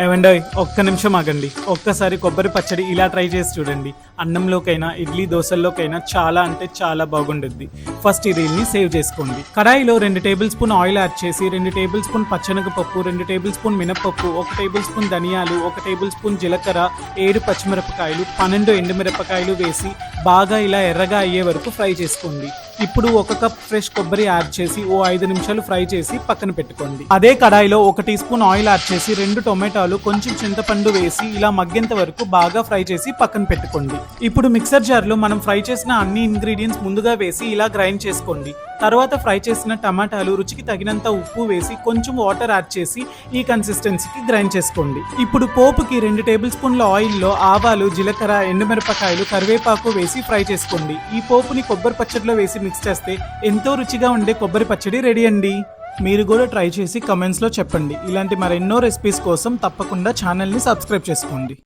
ఏవండోయ్ ఒక్క నిమిషం ఆగండి. ఒక్కసారి కొబ్బరి పచ్చడి ఇలా ట్రై చేసి చూడండి. అన్నంలోకైనా ఇడ్లీ దోశల్లోకైనా చాలా అంటే చాలా బాగుంటుంది. ఫస్ట్ ఈ రీల్ని సేవ్ చేసుకోండి. కడాయిలో 2 టేబుల్ స్పూన్ ఆయిల్ యాడ్ చేసి 2 టేబుల్ స్పూన్ పచ్చనగపప్పు, 2 టేబుల్ స్పూన్ మినపప్పు, 1 టేబుల్ స్పూన్ ధనియాలు, 1 టేబుల్ స్పూన్ జీలకర్ర, 7 పచ్చిమిరపకాయలు, 12 ఎండుమిరపకాయలు వేసి బాగా ఇలా ఎర్రగా అయ్యే వరకు ఫ్రై చేసుకోండి. ఇప్పుడు 1 కప్ ఫ్రెష్ కొబ్బరి యాడ్ చేసి ఓ 5 నిమిషాలు ఫ్రై చేసి పక్కన పెట్టుకోండి. అదే కడాయిలో 1 టీ స్పూన్ ఆయిల్ యాడ్ చేసి 2 టొమాటోలు, కొంచెం చింతపండు వేసి ఇలా మగ్గేంత వరకు బాగా ఫ్రై చేసి పక్కన పెట్టుకోండి. ఇప్పుడు మిక్సర్ జార్లో మనం ఫ్రై చేసిన అన్ని ఇంగ్రీడియంట్స్ ముందుగా వేసి ఇలా గ్రైండ్ చేసుకోండి. తర్వాత ఫ్రై చేసిన టమాటాలు, రుచికి తగినంత ఉప్పు వేసి కొంచెం వాటర్ యాడ్ చేసి ఈ కన్సిస్టెన్సీకి గ్రైండ్ చేసుకోండి. ఇప్పుడు పోపుకి 2 టేబుల్ స్పూన్ల ఆయిల్లో ఆవాలు, జీలకర్ర, ఎండుమిరపకాయలు, కరివేపాకు వేసి ఫ్రై చేసుకోండి. ఈ పోపుని కొబ్బరి పచ్చడిలో వేసి మిక్స్ చేస్తే ఎంతో రుచిగా ఉండే కొబ్బరి పచ్చడి రెడీ అండి. మీరు కూడా ట్రై చేసి కమెంట్స్లో చెప్పండి. ఇలాంటి మరెన్నో రెసిపీస్ కోసం తప్పకుండా ఛానల్ని సబ్స్క్రైబ్ చేసుకోండి.